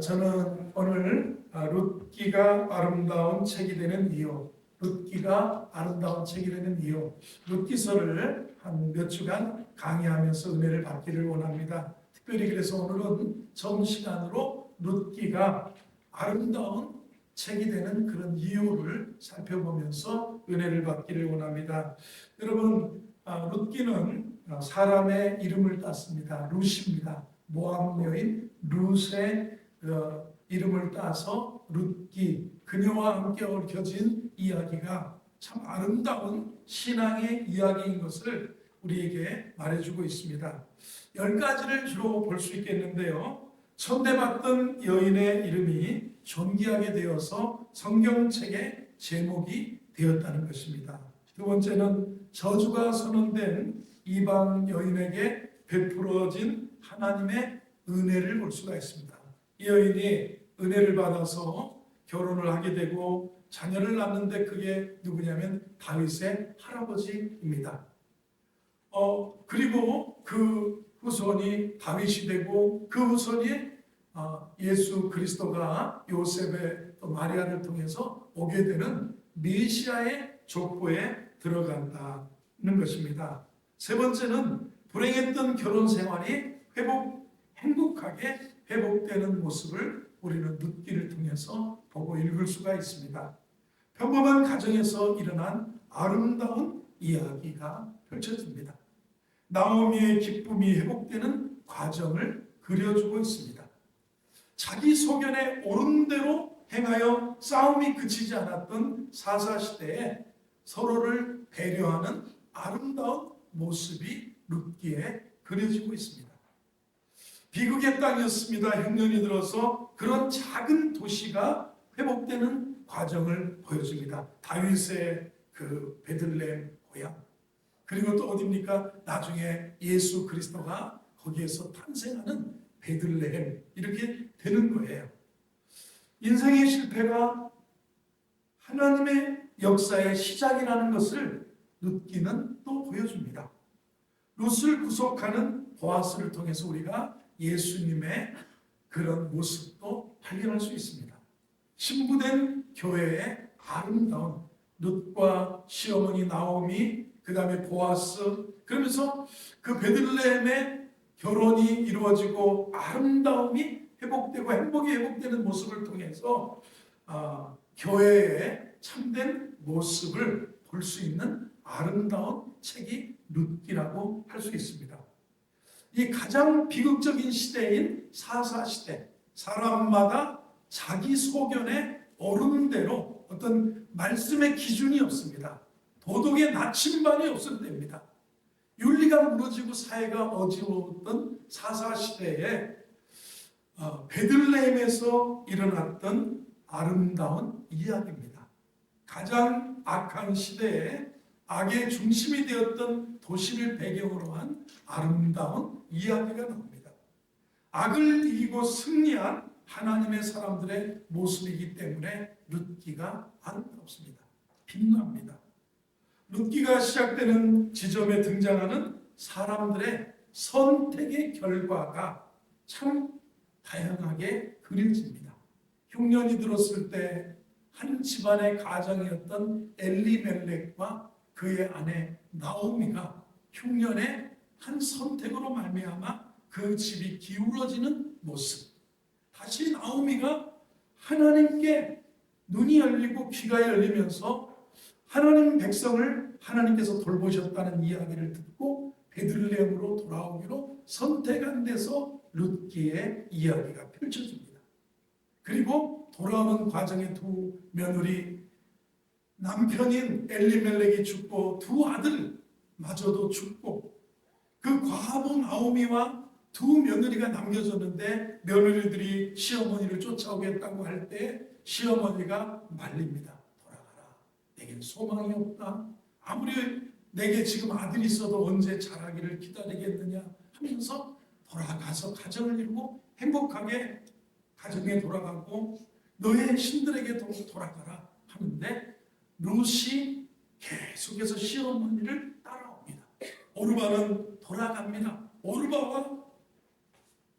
저는 오늘 룻기가 아름다운 책이 되는 이유, 룻기가 아름다운 책이 되는 이유, 룻기서를 한 몇 주간 강의하면서 은혜를 받기를 원합니다. 특별히 그래서 오늘은 처음 시간으로 룻기가 아름다운 책이 되는 그런 이유를 살펴보면서 은혜를 받기를 원합니다. 여러분, 룻기는 사람의 이름을 땄습니다. 룻입니다. 모압 여인 룻의 이름을 따서 룻기, 그녀와 함께 얽혀진 이야기가 참 아름다운 신앙의 이야기인 것을 우리에게 말해주고 있습니다. 10가지를 주로 볼 수 있겠는데요. 천대받던 여인의 이름이 존귀하게 되어서 성경책의 제목이 되었다는 것입니다. 두 번째는 저주가 선언된 이방 여인에게 베풀어진 하나님의 은혜를 볼 수가 있습니다. 이 여인이 은혜를 받아서 결혼을 하게 되고 자녀를 낳는데 그게 누구냐면 다윗의 할아버지입니다. 그리고 그 후손이 다윗이 되고 그 후손이 예수 그리스도가 요셉의 마리아를 통해서 오게 되는 메시아의 족보에 들어간다는 것입니다. 세 번째는 불행했던 결혼 생활이 행복하게 회복되는 모습을 우리는 룻기를 통해서 보고 읽을 수가 있습니다. 평범한 가정에서 일어난 아름다운 이야기가 펼쳐집니다. 나오미의 기쁨이 회복되는 과정을 그려주고 있습니다. 자기 소견에 옳은 대로 행하여 싸움이 그치지 않았던 사사시대에 서로를 배려하는 아름다운 모습이 룻기에 그려지고 있습니다. 비극의 땅이었습니다. 흉년이 들어서 그런 작은 도시가 회복되는 과정을 보여줍니다. 다윗의 그 베들레헴 고향, 그리고 또 어디입니까? 나중에 예수 그리스도가 거기에서 탄생하는 베들레헴, 이렇게 되는 거예요. 인생의 실패가 하나님의 역사의 시작이라는 것을 룻기는 또 보여줍니다. 룻을 구속하는 보아스를 통해서 우리가 예수님의 그런 모습도 발견할 수 있습니다. 신부된 교회의 아름다운 룻과 시어머니 나오미, 그 다음에 보아스, 그러면서 그 베들레헴의 결혼이 이루어지고 아름다움이 회복되고 행복이 회복되는 모습을 통해서 교회의 참된 모습을 볼 수 있는 아름다운 책이 룻기라고 할 수 있습니다. 이 가장 비극적인 시대인 사사시대, 사람마다 자기 소견에 옳은 대로 어떤 말씀의 기준이 없습니다. 도덕의 나침반이 없을 때입니다. 윤리가 무너지고 사회가 어지러웠던 사사시대에 베들레헴에서 일어났던 아름다운 이야기입니다. 가장 악한 시대에 악의 중심이 되었던 도시를 배경으로 한 아름다운 이야기가 나옵니다. 악을 이기고 승리한 하나님의 사람들의 모습이기 때문에 룻기가 아름답습니다. 빛납니다. 룻기가 시작되는 지점에 등장하는 사람들의 선택의 결과가 참 다양하게 그려집니다. 흉년이 들었을 때 한 집안의 가정이었던 엘리멜렉과 그의 아내 나오미가 흉년의 한 선택으로 말미암아 그 집이 기울어지는 모습. 다시 나오미가 하나님께 눈이 열리고 귀가 열리면서 하나님 백성을 하나님께서 돌보셨다는 이야기를 듣고 베들레헴으로 돌아오기로 선택한 데서 룻기의 이야기가 펼쳐집니다. 그리고 돌아오는 과정에 두 며느리, 남편인 엘리멜렉이 죽고 두 아들마저도 죽고 그 과부 나오미와 두 며느리가 남겨졌는데 며느리들이 시어머니를 쫓아오겠다고 할 때 시어머니가 말립니다. 돌아가라. 내겐 소망이 없다. 아무리 내게 지금 아들이 있어도 언제 자라기를 기다리겠느냐 하면서 돌아가서 가정을 이루고 행복하게 가정에 돌아가고 너의 신들에게 돌아가라 하는데 룻이 계속해서 시어머니를 따라옵니다. 오르바는 돌아갑니다. 오르바와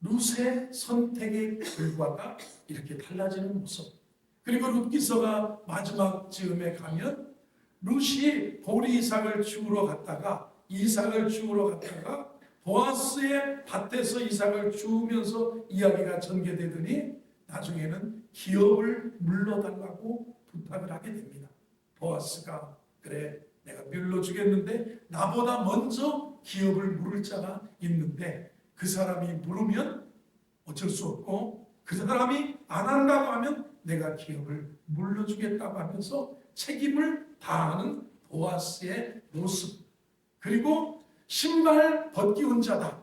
룻의 선택의 결과가 이렇게 달라지는 모습. 그리고 룻기서가 마지막 즈음에 가면 룻이 보리 이삭을 죽으러 갔다가 보아스의 밭에서 이삭을 주우면서 이야기가 전개되더니 나중에는 기업을 물러달라고 부탁을 하게 됩니다. 보아스가 그래 내가 물러주겠는데 나보다 먼저 기업을 물을 자가 있는데 그 사람이 물으면 어쩔 수 없고 그 사람이 안 한다고 하면 내가 기업을 물려주겠다고 하면서 책임을 다하는 보아스의 모습. 그리고 신발 벗기운 자다.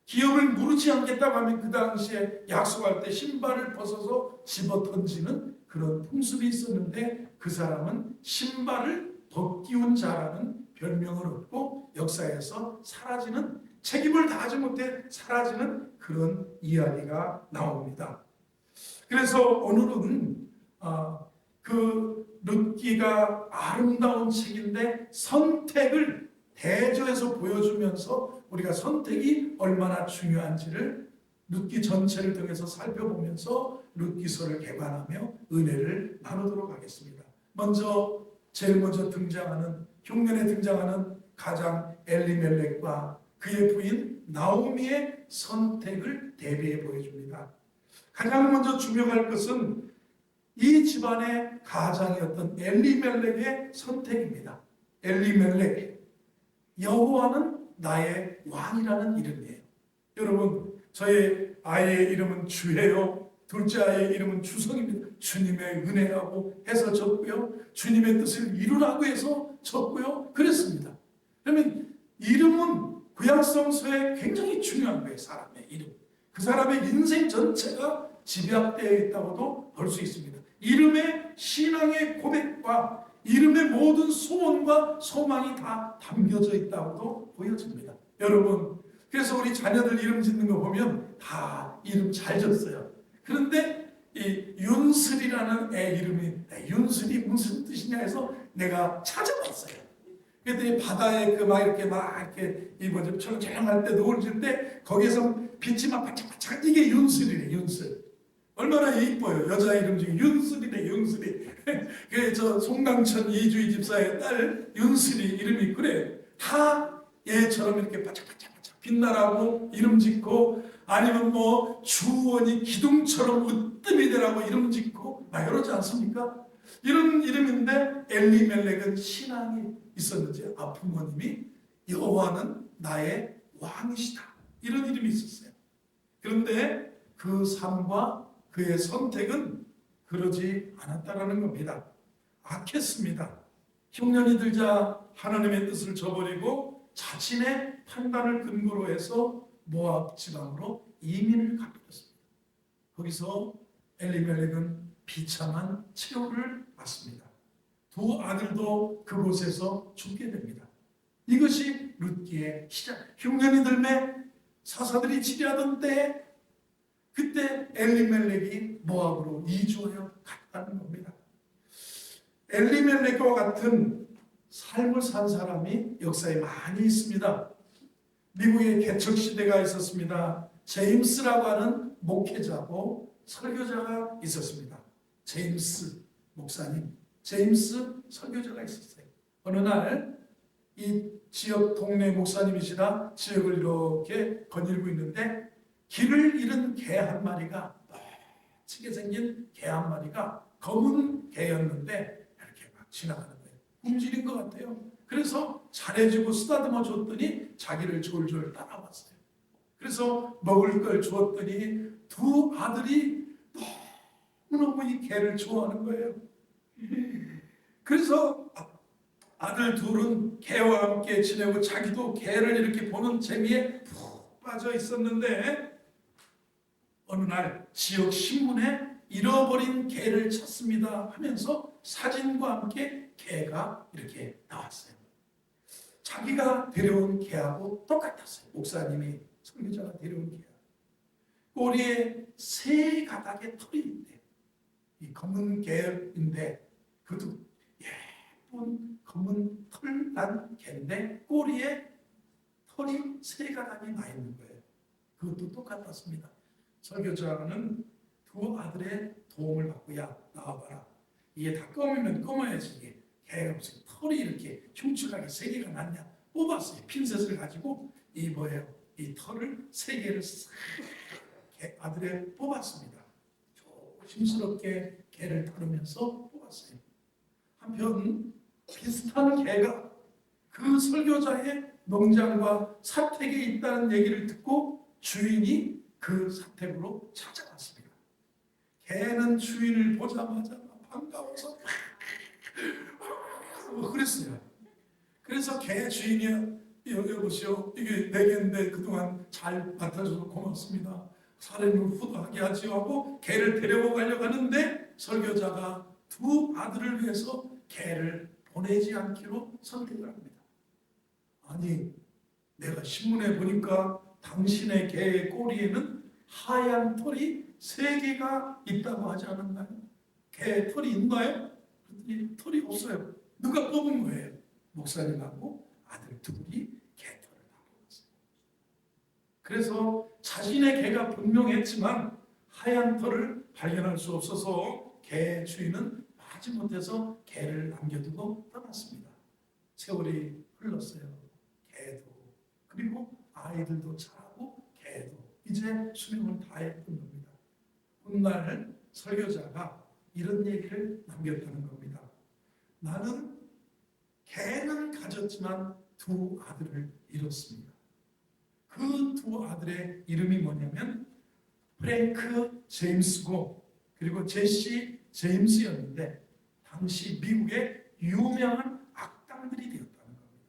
기업을 무르지 않겠다고 하면 그 당시에 약속할 때 신발을 벗어서 집어 던지는 그런 풍습이 있었는데 그 사람은 신발을 벗기운 자라는 별명을 얻고 역사에서 사라지는 책임을 다하지 못해 사라지는 그런 이야기가 나옵니다. 그래서 오늘은 그 룻기가 아름다운 책인데 선택을 대조해서 보여주면서 우리가 선택이 얼마나 중요한지를 룻기 전체를 통해서 살펴보면서 룻기서를 개관하며 은혜를 나누도록 하겠습니다. 제일 먼저 등장하는 흉년에 등장하는 가장 엘리멜렉과 그의 부인 나오미의 선택을 대비해 보여줍니다. 가장 먼저 주목할 것은 이 집안의 가장이었던 엘리멜렉의 선택입니다. 엘리멜렉, 여호와는 나의 왕이라는 이름이에요. 여러분, 저의 아이의 이름은 주예요. 둘째 아이의 이름은 주성입니다. 주님의 은혜라고 해서 졌고요. 주님의 뜻을 이루라고 해서 졌고요. 그랬습니다. 그러면 이름은 구약성서에 굉장히 중요한 거예요. 사람의 이름. 그 사람의 인생 전체가 집약되어 있다고도 볼 수 있습니다. 이름의 신앙의 고백과 이름의 모든 소원과 소망이 다 담겨져 있다고도 보여집니다. 여러분, 그래서 우리 자녀들 이름 짓는 거 보면 다 이름 잘 졌어요. 그런데 이 윤슬이라는 애 이름이 윤슬이 무슨 뜻이냐 해서 내가 찾아봤어요. 그랬더니 바다에 이렇게 이 뭐지 철렁철렁할 때 노을 질 때 거기에서 빛이 막 반짝반짝 이게 윤슬이래. 윤슬 얼마나 이뻐요. 여자 이름 중에 윤슬이네. 윤슬이. 저 송강천 이주희 집사의 딸 윤슬이 이름이 그래. 다 얘처럼 이렇게 반짝반짝 빛나라고 이름 짓고 아니면 뭐 주원이 기둥처럼 으뜸이 되라고 이름 짓고 이러지 않습니까? 이런 이름인데 엘리멜렉은 신앙이 있었는지 부모님이 여호와는 나의 왕이시다 이런 이름이 있었어요. 그런데 그 삶과 그의 선택은 그러지 않았다라는 겁니다. 악했습니다. 흉년이 들자 하나님의 뜻을 저버리고 자신의 판단을 근거로 해서 모압 지방으로 이민을 가게 됐습니다. 거기서 엘리멜렉은 비참한 최후를 맞습니다. 두 아들도 그곳에서 죽게 됩니다. 이것이 룻기의 시작. 흉년이 들매 사사들이 치리하던 때 그때 엘리멜렉이 모압으로 이주하여 갔다는 겁니다. 엘리멜렉과 같은 삶을 산 사람이 역사에 많이 있습니다. 미국에 개척 시대가 있었습니다. 제임스라고 하는 목회자고 설교자가 있었습니다. 제임스 목사님, 제임스 설교자가 있었어요. 어느 날 이 지역 동네 목사님이시라 지역을 이렇게 거닐고 있는데 길을 잃은 개 한 마리가 멋지게 생긴 개 한 마리가 검은 개였는데 이렇게 막 지나가는 거예요. 굶주린 것 같아요. 그래서 잘해주고 쓰다듬어 줬더니 자기를 졸졸 따라왔어요. 그래서 먹을 걸 주었더니 두 아들이 너무너무 이 개를 좋아하는 거예요. 그래서 아들 둘은 개와 함께 지내고 자기도 개를 이렇게 보는 재미에 푹 빠져 있었는데 어느 날 지역 신문에 잃어버린 개를 찾습니다 하면서 사진과 함께 개가 이렇게 나왔어요. 자기가 데려온 개하고 똑같았어요. 목사님이 선교자가 데려온 개하고. 꼬리에 세 가닥의 털이 있대요. 이 검은 개인데 그것도 예쁜 검은 털 난 개인데 꼬리에 털이 세 가닥이 나 있는 거예요. 그것도 똑같았습니다. 설교자는 두 아들의 도움을 받고 야 나와봐라. 이게 다 검으면 검어야지 이게 개가 무슨 털이 이렇게 흉측하게 세 개가 났냐 뽑았어요. 핀셋을 가지고 이 뭐예요? 이 털을 세 개를 싹 아들에 뽑았습니다. 조심스럽게 개를 다루면서 뽑았어요. 한편 비슷한 개가 그 설교자의 농장과 사택에 있다는 얘기를 듣고 주인이 그 사택으로 찾아갔습니다. 개는 주인을 보자마자 반가워서 그랬어요. 그래서 개 주인이 여보시오, 이게 내 개인데 그동안 잘 맡아줘서 고맙습니다. 사람을 후하게 하지요 하고 개를 데려고 가려고 하는데 설교자가 두 아들을 위해서 개를 보내지 않기로 선택을 합니다. 아니, 내가 신문에 보니까 당신의 개의 꼬리에는 하얀 털이 3개가 있다고 하지 않았나요? 개 털이 있나요? 그랬더니 털이 없어요. 누가 뽑은 거예요? 목사님하고 아들 둘이 개털을 다 뽑았어요. 그래서 자신의 개가 분명했지만 하얀 털을 발견할 수 없어서 개 주인은 마지못해서 개를 남겨두고 떠났습니다. 세월이 흘렀어요. 개도 그리고 아이들도 자라고 개도 이제 수명을 다했던 겁니다. 훗날 설교자가 이런 얘기를 남겼다는 겁니다. 나는 개는 가졌지만 두 아들을 잃었습니다. 그 두 아들의 이름이 뭐냐면 프랭크 제임스고 그리고 제시 제임스였는데 당시 미국의 유명한 악당들이 되었다는 겁니다.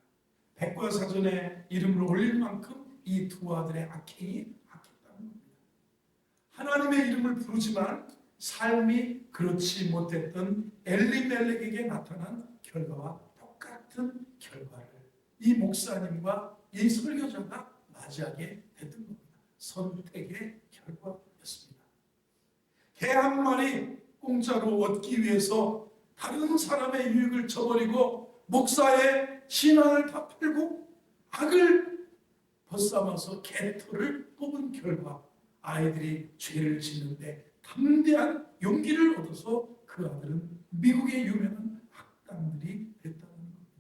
백과사전에 이름을 올릴 만큼 이 두 아들의 악행이 악했다는 겁니다. 하나님의 이름을 부르지만 삶이 그렇지 못했던 엘리멜렉에게 나타난 결과와 똑같은 결과를 이 목사님과 이 설교자가 맞이하게 됐던 겁니다. 선택의 결과였습니다. 개 한 마리 공짜로 얻기 위해서 다른 사람의 유익을 저버리고 목사의 신앙을 다 팔고 악을 벗삼아서 개털을 뽑은 결과 아이들이 죄를 짓는데 담대한 용기를 얻어서 그 아들은 미국의 유명한 악당들이 됐다는 겁니다.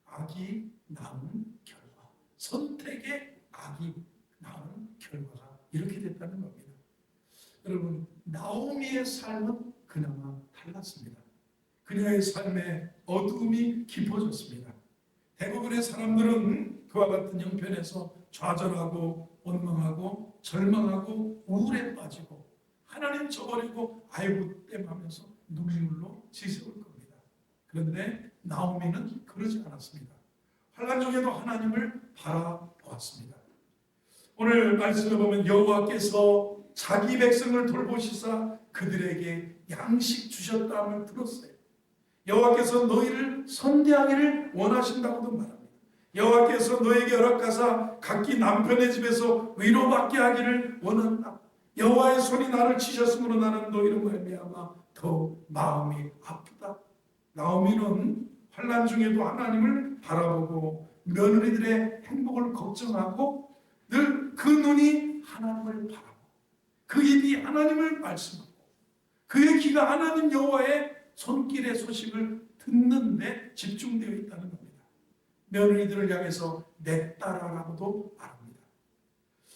악이 낳은 결과, 선택의 악이 낳은 결과가 이렇게 됐다는 겁니다. 여러분, 나오미의 삶은 그나마 달랐습니다. 그녀의 삶에 어두움이 깊어졌습니다. 대부분의 사람들은 그와 같은 형편에서 좌절하고 원망하고 절망하고 우울에 빠지고 하나님 저버리고 아이고 땜하면서 눈물로 지새울 겁니다. 그런데 나오미는 그러지 않았습니다. 환난 중에도 하나님을 바라보았습니다. 오늘 말씀을 보면 여호와께서 자기 백성을 돌보시사 그들에게 양식 주셨다함을 들었어요. 여호와께서 너희를 선대하기를 원하신다고도 말합니다. 여호와께서 너에게 허락하사 각기 남편의 집에서 위로받게 하기를 원한다. 여호와의 손이 나를 치셨으므로 나는 너희로 말미암아 더욱 마음이 아프다. 나오미는 환난 중에도 하나님을 바라보고 며느리들의 행복을 걱정하고 늘 그 눈이 하나님을 바라보고 그 입이 하나님을 말씀하고 그의 귀가 하나님 여호와의 손길의 소식을 듣는데 집중되어 있다는 겁니다. 며느리들을 향해서 내 딸아라고도 말합니다.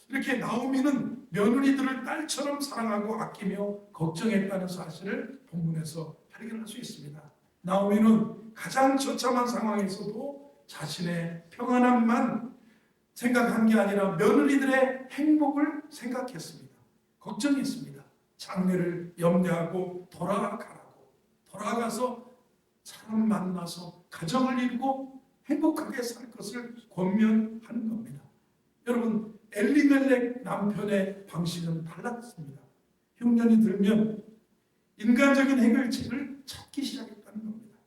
이렇게 나오미는 며느리들을 딸처럼 사랑하고 아끼며 걱정했다는 사실을 본문에서 발견할 수 있습니다. 나오미는 가장 처참한 상황에서도 자신의 평안함만 생각한 게 아니라 며느리들의 행복을 생각했습니다. 걱정했습니다. 장래를 염려하고 돌아가서 사람 만나서 가정을 이루고 행복하게 살 것을 권면하는 겁니다. 여러분, 엘리멜렉 남편의 방식은 달랐습니다. 흉년이 들면 인간적인 해결책을 찾기 시작했다는 겁니다.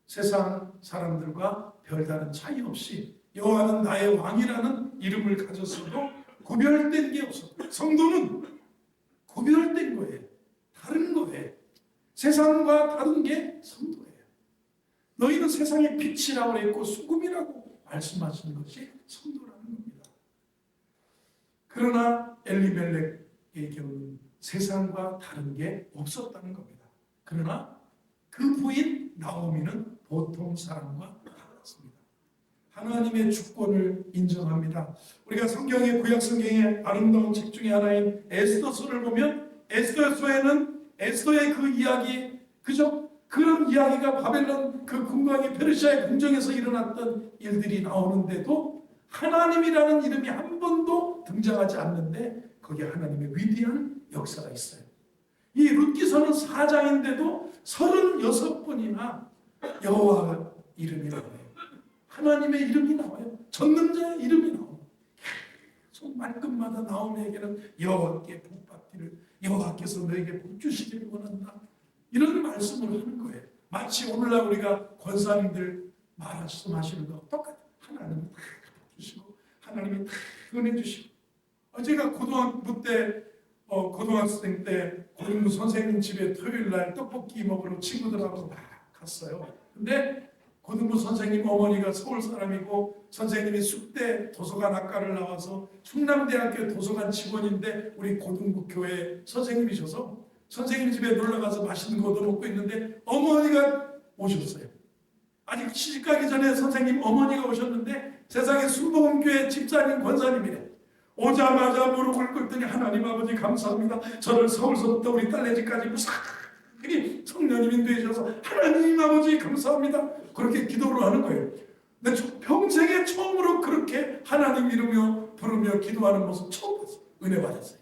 세상 사람들과 별다른 차이 없이 여호와는 나의 왕이라는 이름을 가졌어도 구별된 게 없었고 성도는 구별된 거예요. 다른 거예요. 세상과 다른 게 성도예요. 너희는 세상의 빛이라고 했고 수금이라고 말씀하시는 것이 성도라는 겁니다. 그러나 엘리멜렉 경우는 세상과 다른 게 없었다는 겁니다. 그러나 그 부인 나오미는 보통 사람과 달랐습니다. 하나님의 주권을 인정합니다. 우리가 성경의 구약 성경의 아름다운 책 중에 하나인 에스더서를 보면 에스더서에는 에스더의 그 이야기, 그죠? 그런 이야기가 바벨론 그 궁궐의 페르시아의 궁정에서 일어났던 일들이 나오는데도 하나님이라는 이름이 한 번도 등장하지 않는데 거기에 하나님의 위대한 역사가 있어요. 이 룻기서는 4장인데도 36번이나 여호와 이름이 나와요. 하나님의 이름이 나와요. 전능자의 이름이 나와요. 계속 말끝마다 나오미에게는 여호와께 복 받기를, 여호와께서 너에게 복 주시기를 원한다, 이런 말씀을 하는 거예요. 마치 오늘날 우리가 권사님들 말씀하시는 거 똑같아요. 하나님이 다 주시고 하나님이 다 은혜 주시고. 제가 고등학부 때 고등학생 때 고등부 선생님 집에 토요일날 떡볶이 먹으러 친구들하고 막 갔어요. 근데 고등부 선생님 어머니가 서울 사람이고 선생님이 숙대 도서관 학과를 나와서 충남대학교 도서관 직원인데 우리 고등부 교회 선생님이셔서 선생님 집에 놀러가서 맛있는 거 얻어먹고 있는데 어머니가 오셨어요. 아직 시집가기 전에 선생님 어머니가 오셨는데 세상에 순복음교회 집사님 권사님이래. 오자마자 무릎을 꿇더니 하나님 아버지 감사합니다. 저를 서울서부터 우리 딸내집까지 무사히 성령님이 되셔서 하나님 아버지 감사합니다. 그렇게 기도를 하는 거예요. 근데 평생에 처음으로 그렇게 하나님 이루며 부르며 기도하는 모습 처음 봤어요. 은혜 받았어요.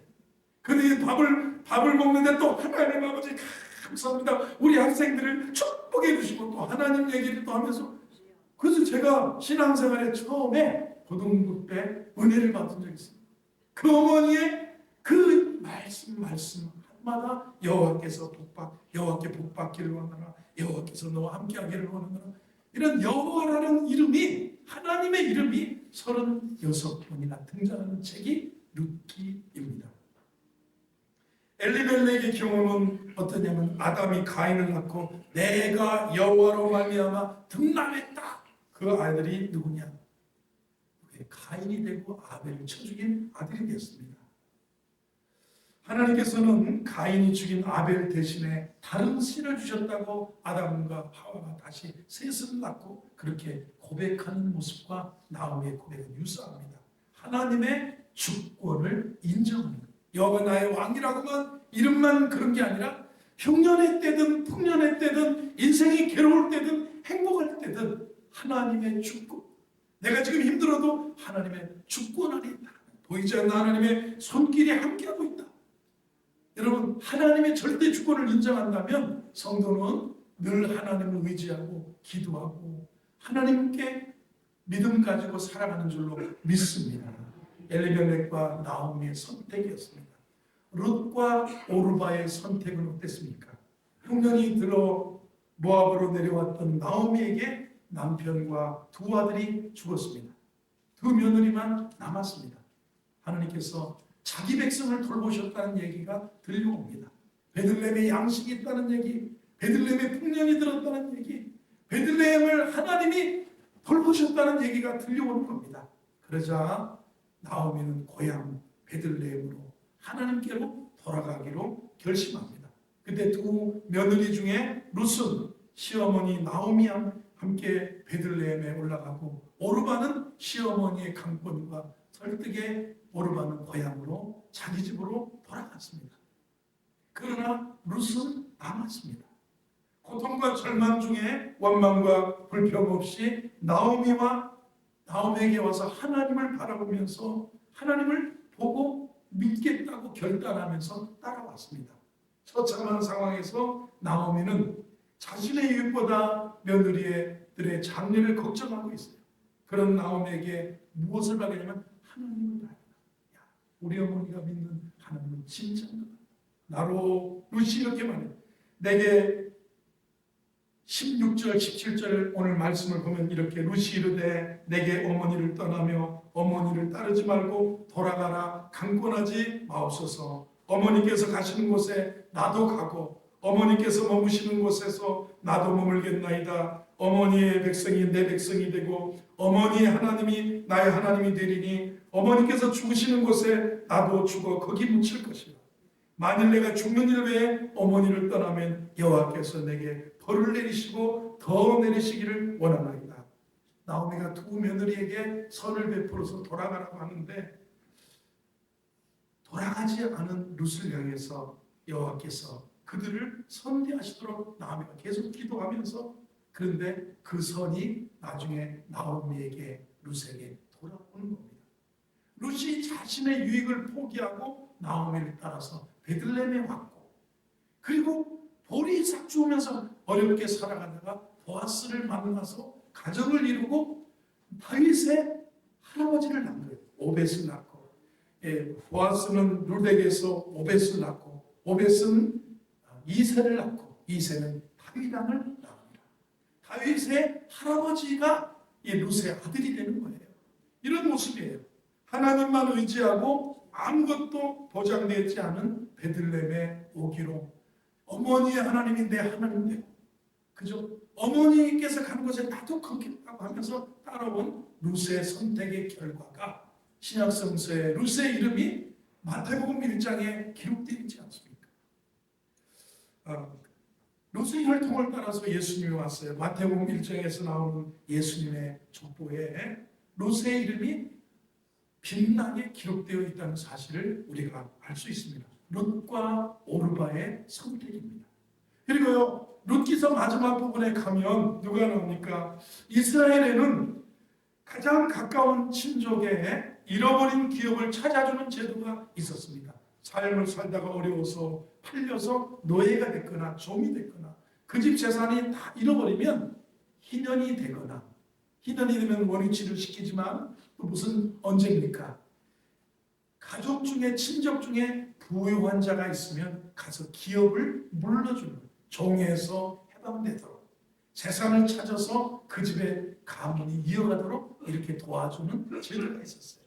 근데 밥을 먹는데 또 하나님 아버지 감사합니다. 우리 학생들을 축복해 주시고 또 하나님 얘기를 또 하면서, 그래서 제가 신앙생활에 처음에 고등부 때 은혜를 받은 적이 있어요. 그 어머니의 그 말씀 한마다 여호와께서 여호와께 복 받기를 원하라, 여호와께서 너와 함께하기를 원하라, 이런 여호와라는 이름이, 하나님의 이름이 36번이나 등장하는 책이 룻기입니다. 엘리멜렉의 경우는 어떠냐면 아담이 가인을 낳고 내가 여호와로 말미암아 등남했다. 그 아들이 누구냐? 가인이 되고 아벨을 쳐 죽인 아들이 됐습니다. 하나님께서는 가인이 죽인 아벨 대신에 다른 신을 주셨다고 아담과 하와가 다시 셋을 낳고 그렇게 고백하는 모습과 나오미의 고백은 유사합니다. 하나님의 주권을 인정하는 거예요. 여호와 나의 왕이라고만 이름만 그런 게 아니라 흉년의 때든 풍년의 때든 인생이 괴로울 때든 행복할 때든 하나님의 주권, 내가 지금 힘들어도 하나님의 주권 안에 있다, 보이지 않는 하나님의 손길이 함께하고 있다. 여러분, 하나님의 절대 주권을 인정한다면 성도는 늘 하나님을 의지하고 기도하고 하나님께 믿음 가지고 살아가는 줄로 믿습니다. 엘리멜렉과 나오미의 선택이었습니다. 룻과 오르바의 선택은 어땠습니까? 흉년이 들어 모압으로 내려왔던 나오미에게 남편과 두 아들이 죽었습니다. 두 며느리만 남았습니다. 하나님께서 자기 백성을 돌보셨다는 얘기가 들려옵니다. 베들레헴에 양식이 있다는 얘기, 베들레헴에 풍년이 들었다는 얘기, 베들레헴을 하나님이 돌보셨다는 얘기가 들려오는 겁니다. 그러자 나오미는 고향 베들레헴으로 하나님께로 돌아가기로 결심합니다. 그때 두 며느리 중에 룻은 시어머니 나오미와 함께 베들레헴에 올라가고 오르바는 시어머니의 강권과 설득에 오르바는 고향으로 자기 집으로 돌아갔습니다. 그러나 룻은 남았습니다. 고통과 절망 중에 원망과 불평 없이 나오미에게 와서 하나님을 바라보면서 하나님을 보고 믿겠다고 결단하면서 따라왔습니다. 처참한 상황에서 나오미는 자신의 이웃보다 며느리들의 장례를 걱정하고 있어요. 그런 나오미에게 무엇을 바라냐면 하나님을 바라라. 우리 어머니가 믿는 하나님은 진짜인가? 나로 룻이 이렇게 말해요. 내게 16절 17절 오늘 말씀을 보면 이렇게 룻이 이르되 내게 어머니를 떠나며 어머니를 따르지 말고 돌아가라. 강권하지 마옵소서. 어머니께서 가시는 곳에 나도 가고 어머니께서 머무시는 곳에서 나도 머물겠나이다. 어머니의 백성이 내 백성이 되고 어머니의 하나님이 나의 하나님이 되리니 어머니께서 죽으시는 곳에 나도 죽어 거기 묻힐 것이다. 만일 내가 죽는 일 외에 어머니를 떠나면 여호와께서 내게 벌을 내리시고 더 내리시기를 원하나이다. 나오미가 두 며느리에게 선을 베풀어서 돌아가라고 하는데 돌아가지 않은 룻을 향해서 여호와께서 그들을 선대하시도록 나오미가 계속 기도하면서 그런데 그 선이 나중에 나오미에게 룻에게 돌아오는 겁니다. 룻이 자신의 유익을 포기하고 나오미를 따라서 베들레헴에 왔고 그리고 볼이 싹 죽으면서 어렵게 살아가다가 보아스를 만나서 가정을 이루고 다윗의 할아버지를 낳은 거예요. 오벳을 낳고 보아스는 룻에게서 오벳을 낳고 오벳은 이새를 낳고 이새는 다윗 왕을 낳습니다. 다윗의 할아버지가 이 룻의 아들이 되는 거예요. 이런 모습이에요. 하나님만 의지하고 아무것도 보장되지 않은 베들레헴에 오기로 어머니의 하나님이 내 하나님 되고 그죠? 어머니께서 가는 곳에 나도 걷겠다고 하면서 따라온 룻의 선택의 결과가 신약성서에 룻의 이름이 마태복음 1장에 기록되어 있지 않습니까? 룻의 혈통을 따라서 예수님이 왔어요. 마태복음 1장에서 나오는 예수님의 족보에 룻의 이름이 빛나게 기록되어 있다는 사실을 우리가 알 수 있습니다. 룻과 오르바의 선택입니다. 그리고요 룻기서 마지막 부분에 가면 누가 나옵니까? 이스라엘에는 가장 가까운 친족에 잃어버린 기업을 찾아주는 제도가 있었습니다. 삶을 살다가 어려워서 팔려서 노예가 됐거나 종이 됐거나 그 집 재산이 다 잃어버리면 희년이 되거나 희년이 되면 원위치를 시키지만 또 무슨 언제입니까? 가족 중에 친족 중에 부유한 자가 있으면 가서 기업을 물려주는 종에서 해방되도록 재산을 찾아서 그 집의 가문이 이어가도록 이렇게 도와주는 제도가 있었어요.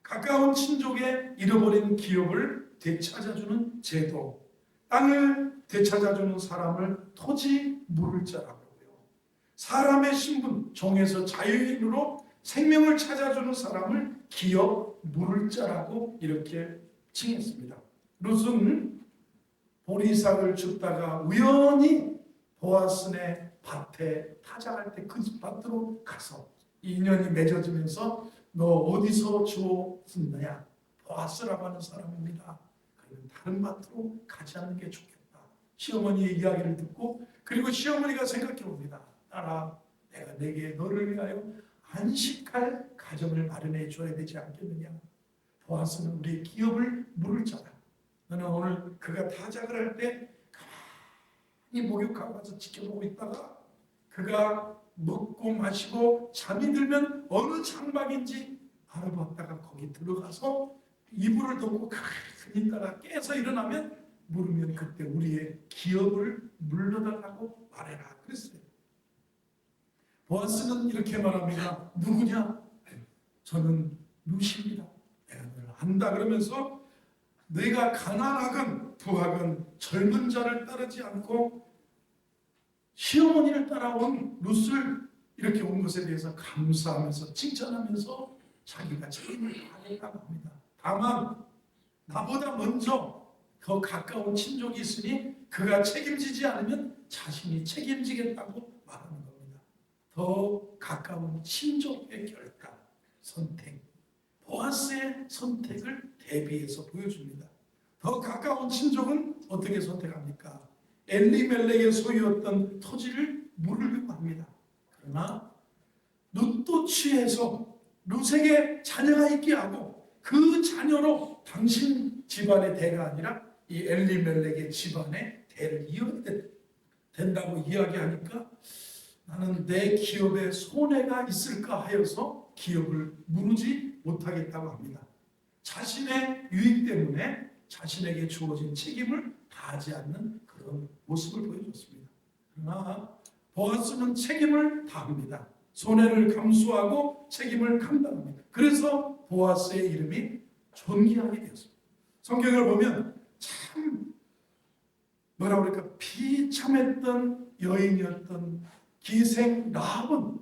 가까운 친족의 잃어버린 기업을 되찾아주는 제도, 땅을 되찾아주는 사람을 토지 물을 자라고 해요. 사람의 신분, 종에서 자유인으로 생명을 찾아주는 사람을 기업 물을 자라고 이렇게 칭했습니다. 룻은 보리삭을 줍다가 우연히 보아스네 밭에 타작할 때 그 밭으로 가서 인연이 맺어지면서 너 어디서 주웠느냐? 보아스라고 하는 사람입니다. 그러면 다른 밭으로 가지 않는 게 좋겠다. 시어머니의 이야기를 듣고 그리고 시어머니가 생각해 봅니다. 딸아, 내가 내게 너를 위하여 안식할 가정을 마련해 줘야 되지 않겠느냐? 보아스는 우리의 기업을 물을 자다. 너는 오늘 그가 타작을 할 때 가만히 목욕하고 와서 지켜보고 있다가 그가 먹고 마시고 잠이 들면 어느 장막인지 알아봤다가 거기 들어가서 이불을 덮고 가만히 있다가 깨서 일어나면 물으면 그때 우리의 기업을 물러달라고 말해라 그랬어요. 보아스는 이렇게 말합니다. 누구냐? 저는 룻입니다. 내가 너를 안다 그러면서 내가 가난하건 부하건 젊은 자를 따르지 않고 시어머니를 따라온 룻을 이렇게 온 것에 대해서 감사하면서 칭찬하면서 자기가 책임을 다했다고 합니다. 다만 나보다 먼저 더 가까운 친족이 있으니 그가 책임지지 않으면 자신이 책임지겠다고 말하는 겁니다. 더 가까운 친족의 결과, 선택, 보아스의 선택을 대비해서 보여줍니다. 더 가까운 친족은 어떻게 선택합니까? 엘리멜렉의 소유였던 토지를 물으려고 합니다. 그러나 룻도 취해서 룻에게 자녀가 있게 하고 그 자녀로 당신 집안의 대가 아니라 이 엘리멜렉의 집안의 대를 이어야 된다고 이야기하니까 나는 내 기업에 손해가 있을까 하여서 기업을 무르지 못하겠다고 합니다. 자신의 유익 때문에 자신에게 주어진 책임을 다하지 않는 그런 모습을 보여줬습니다. 그러나 보아스는 책임을 다합니다. 손해를 감수하고 책임을 감당합니다. 그래서 보아스의 이름이 존귀하게 되었습니다. 성경을 보면 참 뭐라 그럴까 비참했던 여인이었던 기생 라합은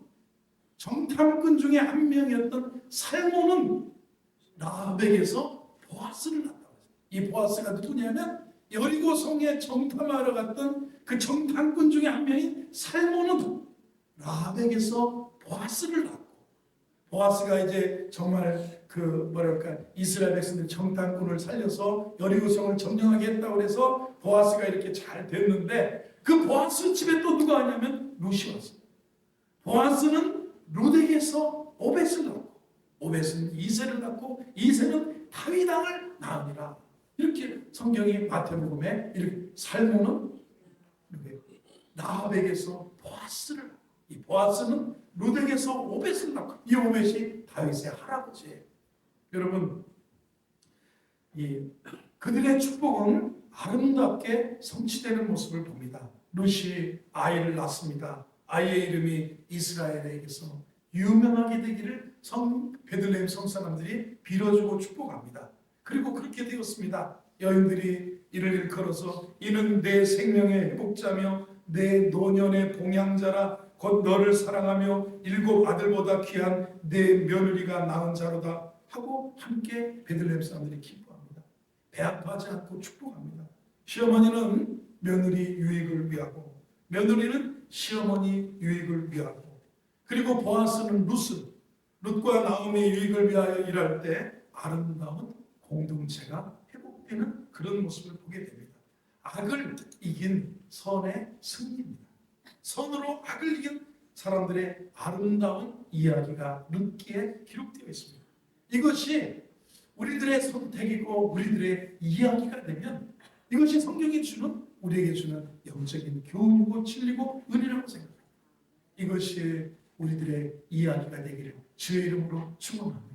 정탐꾼 중에 한 명이었던 살몬은 라합에게서 보아스를 낳았다고 했어요. 이 보아스가 누구냐면 여리고 성에 정탐하러 갔던 그 정탐꾼 중에 한 명인 살몬은 라합에게서 보아스를 낳고, 보아스가 이제 정말 그 뭐랄까 이스라엘 백성들 정탐꾼을 살려서 여리고 성을 점령하게 했다고 해서 보아스가 이렇게 잘 됐는데, 그 보아스 집에 또 누가 왔냐면 룻이 왔어요. 보아스는 룻에게서 오벳을 낳고, 오벳은 이새를 낳고, 이새는 다윗 왕을 낳으니라. 이렇게 성경이 마태복음에 이렇게 살몬은 라합에게서 보아스를 낳고, 이 보아스는 룻에게서 오벳을 낳고, 이 오벳이 다윗의 할아버지예요. 여러분, 이 그들의 축복은 아름답게 성취되는 모습을 봅니다. 룻이 아이를 낳습니다. 아이의 이름이 이스라엘에게서 유명하게 되기를 베들레헴 성사람들이 빌어주고 축복합니다. 그리고 그렇게 되었습니다. 여인들이 이를 일컬어서 이는 내 생명의 회복자며 내 노년의 봉양자라, 곧 너를 사랑하며 일곱 아들보다 귀한 내 며느리가 낳은 자로다 하고 함께 베들레헴 사람들이 기뻐합니다. 배아파하지 않고 축복합니다. 시어머니는 며느리 유익을 위하고, 며느리는 시어머니 유익을 위하고, 그리고 보아스는 룻과 나오미의 유익을 위하여 일할 때 아름다운 공동체가 회복되는 그런 모습을 보게 됩니다. 악을 이긴 선의 승리입니다. 선으로 악을 이긴 사람들의 아름다운 이야기가 룻기에 기록되어 있습니다. 이것이 우리들의 선택이고 우리들의 이야기가 되면 이것이 성경이 우리에게 주는 영적인 교훈이고 진리고 은혜라고 생각합니다. 이것이 우리들의 이야기가 되기를 주의 이름으로 축원합니다.